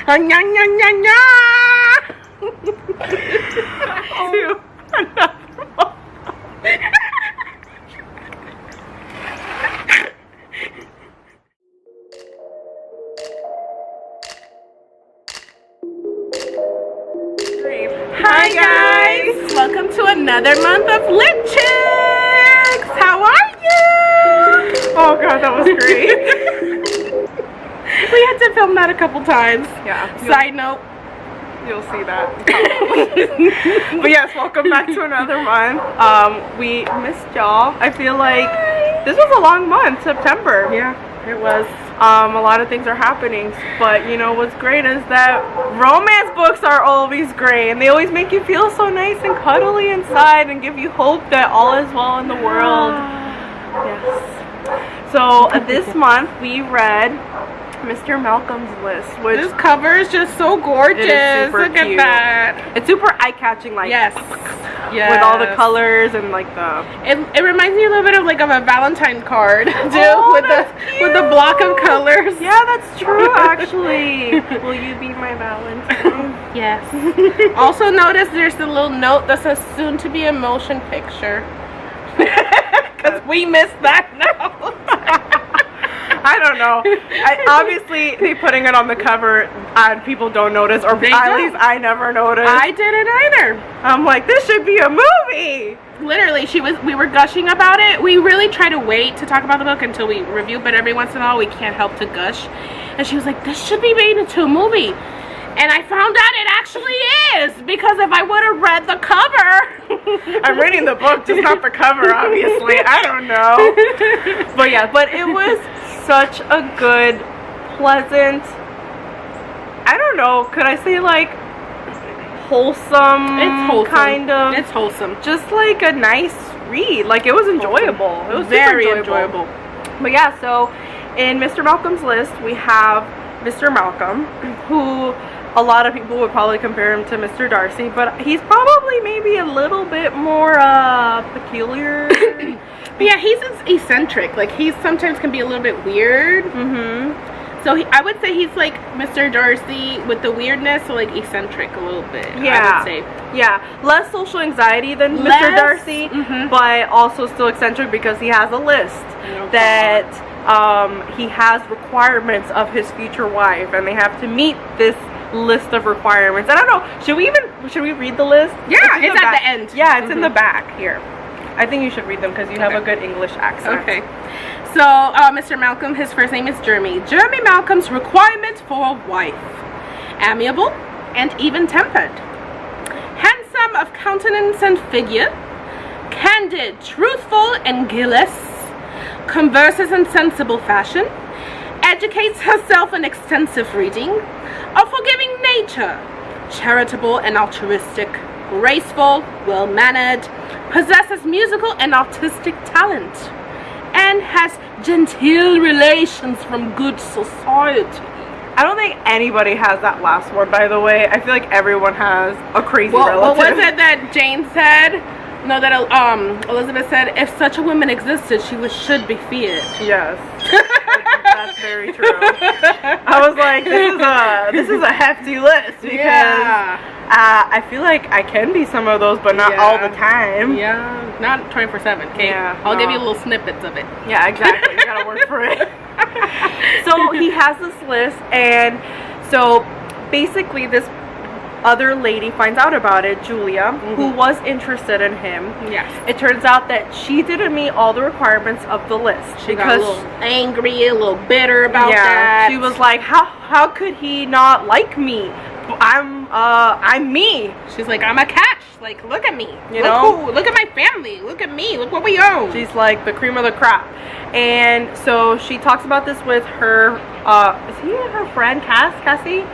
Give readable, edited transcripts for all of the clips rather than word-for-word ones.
To another one. Hi guys! Welcome to another month of Lit Chicks! How are you? Oh god, that was great. We had to film that a couple times. Yeah. Side note, you'll see that. But yes, welcome back to another month. We missed y'all. I feel like this was a long month, September. Yeah, it was. A lot of things are happening, but you know what's great is that romance books are always great, and they always make you feel so nice and cuddly inside and give you hope that all is well in the world. Yes. So this month we read Mr. Malcom's List, which this cover is just so gorgeous. Look cute. At that. It's super eye-catching, like yes, with all the colors and like the. It reminds me a little bit of like a Valentine card, too, with the block of colors. Yeah, that's true. Actually, will you be my Valentine? Yes. Also, notice there's a little note that says "soon to be a motion picture," because we missed that note. I don't know. Obviously, they putting it on the cover and people don't notice, or at least I never noticed. I didn't either. I'm like, this should be a movie. Literally, we were gushing about it. We really try to wait to talk about the book until we review, but every once in a while we can't help to gush. And she was like, this should be made into a movie. And I found out it actually is, because if I would have read the cover. I'm reading the book, just not the cover, obviously. I don't know. But yeah, but it was such a good, pleasant, I don't know, could I say like wholesome? It's wholesome. Kind of. It's wholesome. Just like a nice read. Like it was enjoyable. It was very enjoyable. But yeah, so in Mr. Malcolm's List, we have Mr. Malcom, who a lot of people would probably compare him to Mr. Darcy, but he's probably maybe a little bit more peculiar. But yeah, he's eccentric. Like he sometimes can be a little bit weird. So I would say he's like Mr. Darcy with the weirdness, so like eccentric a little bit. Yeah, I would say. Yeah, less social anxiety than Mr. Darcy, but also still eccentric because he has a list that he has requirements of his future wife, and they have to meet this list of requirements. I don't know. Should we read the list? Yeah, it's at the end. Yeah, it's in the back here. I think you should read them because you have a good English accent. Okay. So, Mr. Malcom, his first name is Jeremy. Jeremy Malcom's requirements for a wife: amiable and even-tempered, handsome of countenance and figure, candid, truthful, and guileless, converses in sensible fashion, educates herself in extensive reading, of forgiving nature, charitable and altruistic, graceful, well-mannered, possesses musical and artistic talent, and has genteel relations from good society. I don't think anybody has that last one, by the way. I feel like everyone has a crazy relative. What was it that Jane said? No, that Elizabeth said, if such a woman existed, she should be feared. Yes. That's very true. I was like, this is a hefty list because I feel like I can be some of those, but not all the time. Yeah, not 24/7. Okay, I'll give you little snippets of it. Yeah, exactly. You gotta work for it. So he has this list, and so basically this other lady finds out about it, Julia, who was interested in him. Yes. It turns out that she didn't meet all the requirements of the list. She got a little angry, a little bitter about that. She was like, how could he not like me? I'm me. She's like, I'm a catch. Like, look at me. You know? Look at my family. Look at me. Look what we own. She's like the cream of the crop. And so she talks about this with her, is he her friend, Cassie?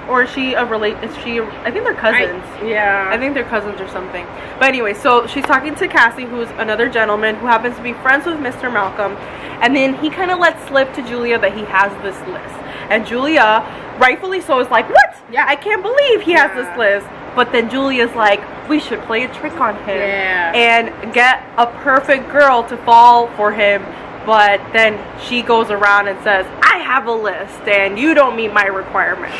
Or is she I think they're cousins. I think they're cousins or something. But anyway, so she's talking to Cassie, who's another gentleman who happens to be friends with Mr. Malcom. And then he kind of lets slip to Julia that he has this list. And Julia, rightfully so, is like, what? Yeah, I can't believe he has this list. But then Julia's like, we should play a trick on him. And get a perfect girl to fall for him. But then she goes around and says, I have a list and you don't meet my requirements.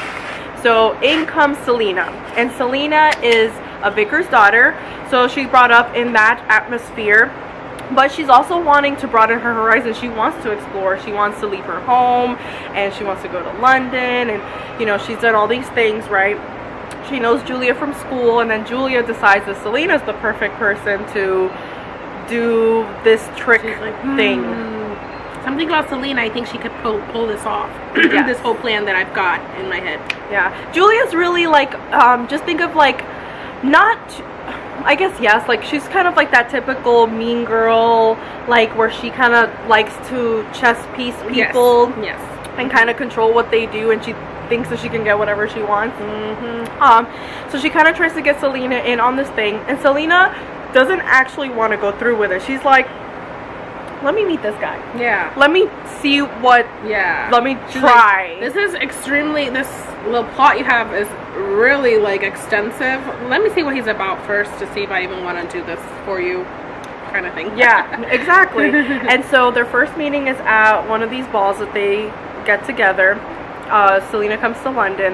So in comes Selena, and Selena is a vicar's daughter, so she's brought up in that atmosphere, but she's also wanting to broaden her horizon. She wants to explore. She wants to leave her home, and she wants to go to London, and you know, she's done all these things, right? She knows Julia from school, and then Julia decides that Selena's the perfect person to do this trick thing. Something about Selena, I think she could pull this off. Yes. This whole plan that I've got in my head. Yeah. Julia's really like, just think of like, not, I guess, yes, like she's kind of like that typical mean girl, like where she kind of likes to chess piece people. Yes. And kind of control what they do, and she thinks that she can get whatever she wants. So she kind of tries to get Selena in on this thing, and Selena doesn't actually want to go through with it. She's like, let me meet this guy. Yeah. Let me see what. Yeah. Let me try. Like, this is extremely. This little plot you have is really like extensive. Let me see what he's about first to see if I even want to do this for you, kind of thing. Yeah, exactly. And so their first meeting is at one of these balls that they get together. Selena comes to London,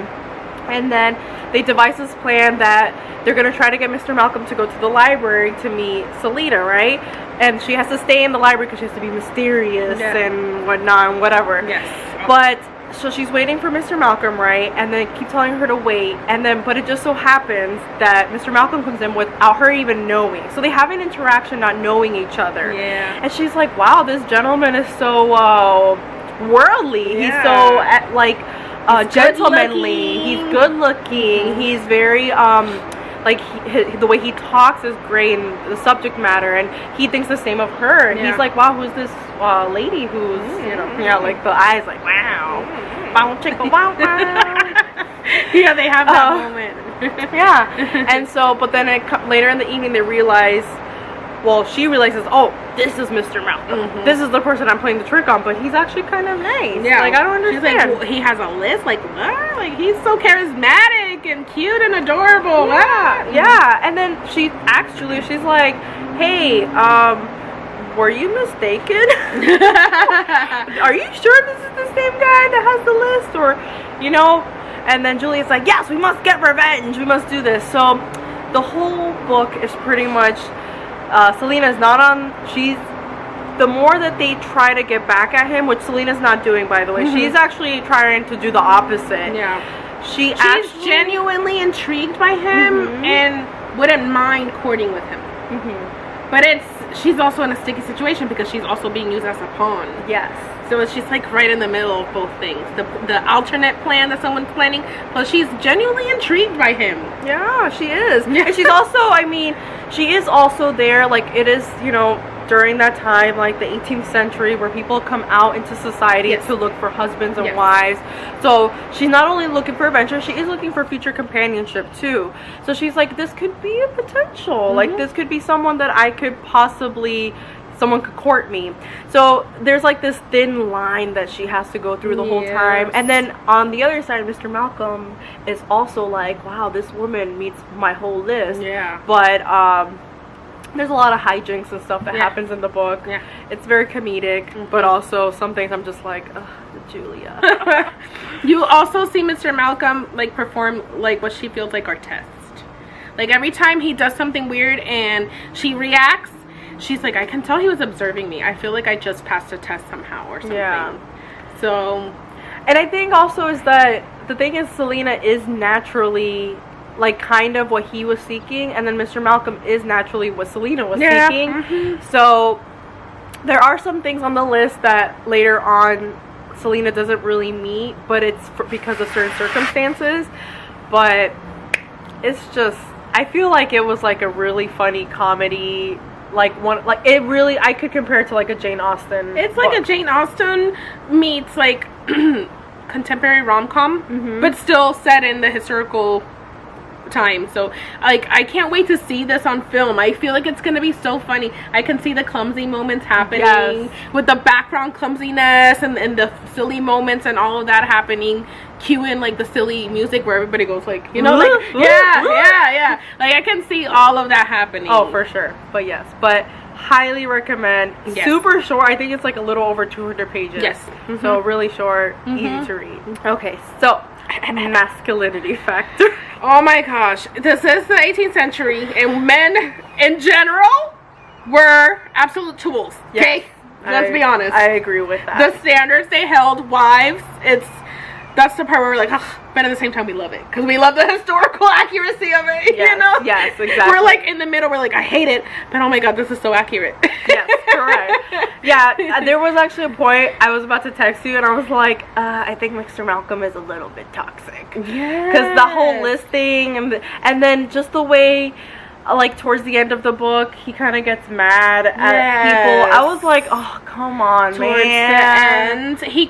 and then they devise this plan that they're going to try to get Mr. Malcom to go to the library to meet Selena, right? And she has to stay in the library because she has to be mysterious and whatnot and whatever. Yes. But so she's waiting for Mr. Malcom, right? And then keep telling her to wait, and then but it just so happens that Mr. Malcom comes in without her even knowing. So they have an interaction not knowing each other. Yeah. And she's like, wow, this gentleman is so worldly. He's so like gentlemanly. He's good looking. He's very like the way he talks is great, and the subject matter, and he thinks the same of her. And he's like, wow, who's this lady who's you know, like the eyes like, wow, wow, chicka, wow, wow. Yeah, they have that moment. Yeah. And so, but then later in the evening they realize, well, she realizes, oh, this is Mr. Malcom. This is the person I'm playing the trick on, but he's actually kind of nice. Yeah. Like, I don't understand. She's like, well, he has a list? Like, what? Like, he's so charismatic and cute and adorable. Yeah. Wow. Yeah. And then she asks Julia, she's like, hey, were you mistaken? Are you sure this is the same guy that has the list? Or, you know? And then Julia's like, yes, we must get revenge. We must do this. So the whole book is pretty much... Selena's not on, the more that they try to get back at him, which Selena's not doing, by the way, she's actually trying to do the opposite. Yeah. She's genuinely intrigued by him and wouldn't mind courting with him. But she's also in a sticky situation because she's also being used as a pawn. Yes. So she's like right in the middle of both things. The alternate plan that someone's planning, but she's genuinely intrigued by him. Yeah, she is. And she's also, I mean, she is also there, like it is, you know, during that time, like the 18th century, where people come out into society to look for husbands and wives. So she's not only looking for adventure, she is looking for future companionship too. So she's like, this could be a potential. Like this could be someone that I could possibly, someone could court me. So there's like this thin line that she has to go through the whole time. And then on the other side, Mr. Malcom is also like, wow, this woman meets my whole list. Yeah. But there's a lot of hijinks and stuff that happens in the book. Yeah. It's very comedic, but also some things I'm just like, ugh, Julia. You also see Mr. Malcom like perform like what she feels like are tests. Like every time he does something weird and she reacts, she's like, I can tell he was observing me. I feel like I just passed a test somehow or something. Yeah. So, and I think also is that the thing is, Selena is naturally like kind of what he was seeking, and then Mr. Malcom is naturally what Selena was seeking. So there are some things on the list that later on Selena doesn't really meet, but it's because of certain circumstances. But it's just, I feel like it was like a really funny comedy. Like one, like it really, I could compare it to like a Jane Austen. It's book. Like a Jane Austen meets like contemporary rom-com, but still set in the historical time. So like I can't wait to see this on film. I feel like it's gonna be so funny. I can see the clumsy moments happening with the background clumsiness and the silly moments and all of that happening. Cue in like the silly music where everybody goes like, you know, like yeah. Like I can see all of that happening. Oh, for sure. But yes, but highly recommend. Super short. I think it's like a little over 200 pages. Yes. So really short, easy to read. Okay, so masculinity factor. Oh my gosh. This is the 18th century, and men in general were absolute tools. Okay? Yes, let's be honest. I agree with that. The standards they held, wives, that's the part where we're like, but at the same time we love it. Because we love the historical accuracy of it, yes, you know? Yes, exactly. We're like in the middle, we're like, I hate it, but oh my god, this is so accurate. Yes, correct. Yeah, there was actually a point I was about to text you and I was like, I think Mr. Malcolm is a little bit toxic. Yeah. Because the whole list thing and then just the way, like towards the end of the book, he kind of gets mad at people. I was like, oh, come on, towards man. the end, he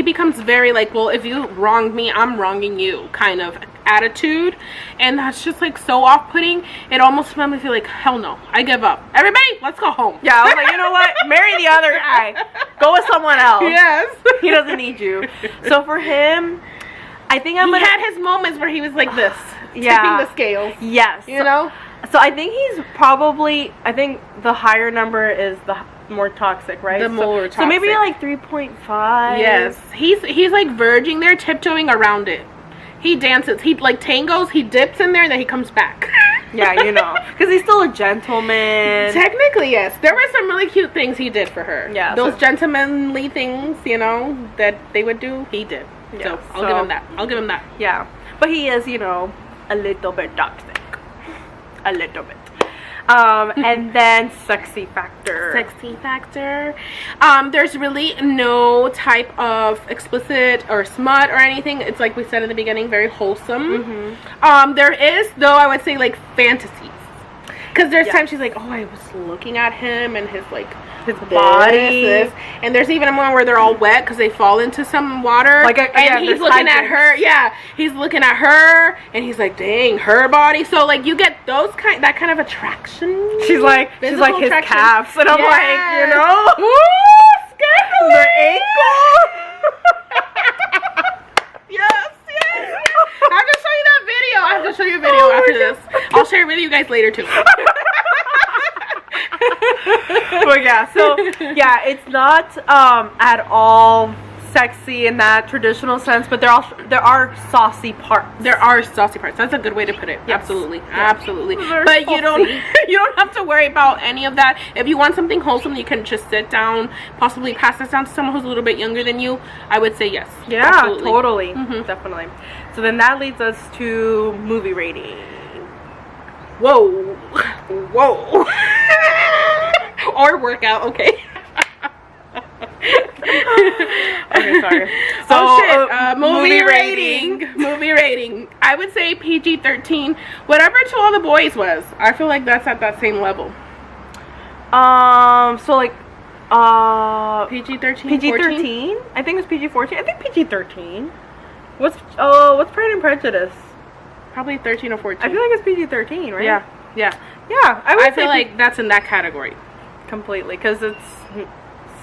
becomes very like, well, if you wronged me, I'm wronging you kind of attitude, and that's just like so off-putting. It almost made me feel like, hell no, I give up. Everybody, let's go home. Yeah, I was like, you know what? Marry the other guy. Go with someone else. Yes. He doesn't need you. So for him, I think he had his moments where he was like this, tipping the scales. Yes. You know? So I think he's probably, I think the higher number is the more toxic, right? The more toxic. So maybe like 3.5. Yes. He's like verging there, tiptoeing around it. He dances. He like tangos. He dips in there and then he comes back. Yeah, you know. Because he's still a gentleman. Technically, yes. There were some really cute things he did for her. Yeah. Those gentlemanly things, you know, that they would do, he did. Yeah, so I'll give him that. I'll give him that. Yeah. But he is, you know, a little bit toxic. A little bit. And then sexy factor. Sexy factor. There's really no type of explicit or smut or anything. It's like we said in the beginning, very wholesome. Mm-hmm. There is, though, I would say, like, fantasies. Because there's times she's like, oh, I was looking at him and his, like, his body. And there's even a moment where they're all wet because they fall into some water. And he's looking at her. Yeah, he's looking at her and he's like, dang, her body. So like you get that kind of attraction. She's like his calves, and I'm like, you know, the ankle. Yes. I have to show you that video. I have to show you a video after this. I'll share it with you guys later too. But yeah, so yeah, it's not at all sexy in that traditional sense, but there are saucy parts. There are saucy parts. That's a good way to put it. Yes. Absolutely, absolutely. They're but saucy. you don't have to worry about any of that. If you want something wholesome, you can just sit down, possibly pass this down to someone who's a little bit younger than you. I would say yes. Yeah, absolutely. Totally, definitely. So then that leads us to movie rating. Whoa. Or workout, okay. Okay, sorry. So, movie rating. I would say PG-13. Whatever To All the Boys was, I feel like that's at that same level. So like, PG-13. PG-13. I think it was PG-14. I think PG-13. What's Pride and Prejudice? Probably 13 or 14. I feel like it's PG-13, right? Yeah. I feel like that's in that category. Completely, because it's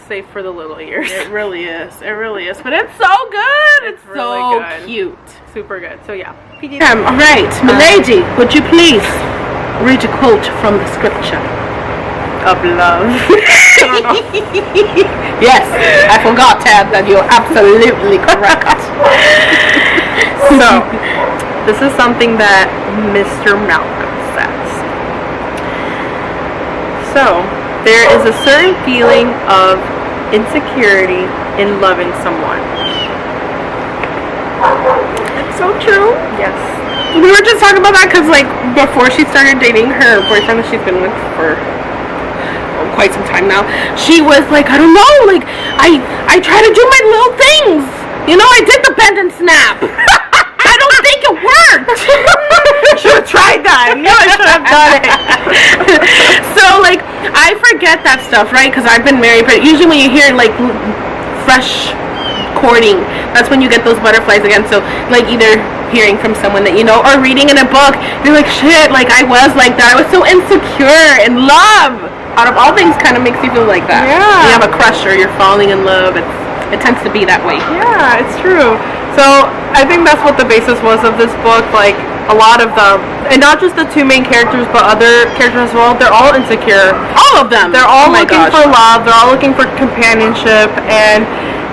safe for the little ears. It really is. But it's so good. It's really so good. Cute. Super good. So yeah. All right, milady, would you please read a quote from the scripture of love? Yes, I forgot, Tab, that you're absolutely correct. So, this is something that Mr. Malcom says. So, there is a certain feeling of insecurity in loving someone. It's so true. Yes. We were just talking about that because, like, before she started dating her boyfriend that she's been with for quite some time now, she was like, I don't know, like, I try to do my little things. You know, I did the bend and snap. I don't think it worked. Should have tried that. No, I should have done it. So, like, I forget that stuff, right? Because I've been married, but usually when you hear, like, fresh courting, that's when you get those butterflies again. So, like, either hearing from someone that you know or reading in a book, you're like, shit, like, I was like that. I was so insecure, and love, out of all things, kind of makes you feel like that. Yeah. You have a crush or you're falling in love. It tends to be that way. Yeah, it's true. So I think that's what the basis was of this book. Like, a lot of them, and not just the two main characters, but other characters as well, they're all insecure. All of them. They're all looking for love. They're all looking for companionship. And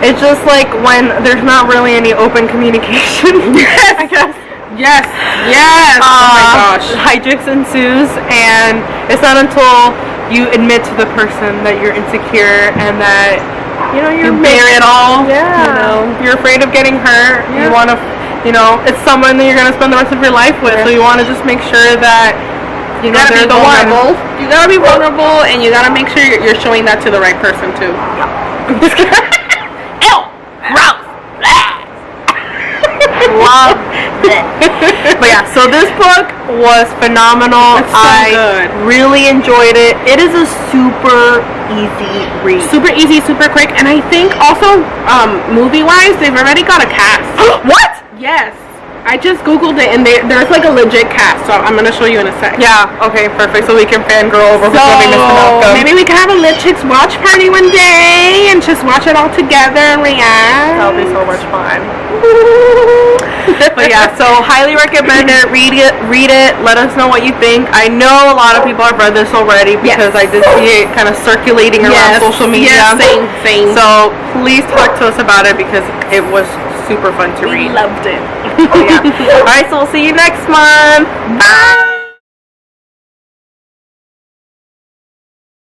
It's just like when there's not really any open communication. Yes. I guess. Yes. Yes. Oh my gosh. Hijinks ensues, and it's not until you admit to the person that you're insecure and that you bear it all. Yeah. You're afraid of getting hurt. Yeah. You want to, it's someone that you're gonna spend the rest of your life with. Yeah. So you want to just make sure that you gotta be vulnerable. You gotta be vulnerable, and you gotta make sure you're showing that to the right person too. Ew. Gross. Love it. But yeah, so this book was phenomenal. It's so good. Really enjoyed it. It is a super easy read. Super easy, super quick, and I think also movie-wise, they've already got a cast. What? Yes. I just googled it, and there's like a legit cast, so I'm gonna show you in a sec. Yeah, okay, perfect. So we can fangirl over who's gonna be Mr. Malcom. Maybe we can have a Lit Chicks watch party one day and just watch it all together and react. That'll be so much fun. But yeah, so highly recommend it. Read it. Let us know what you think. I know a lot of people have read this already because I did see it kind of circulating around social media. Yes, same. So please talk to us about it because it was super fun to read. Loved it. Yeah. Alright, so we'll see you next month. Bye!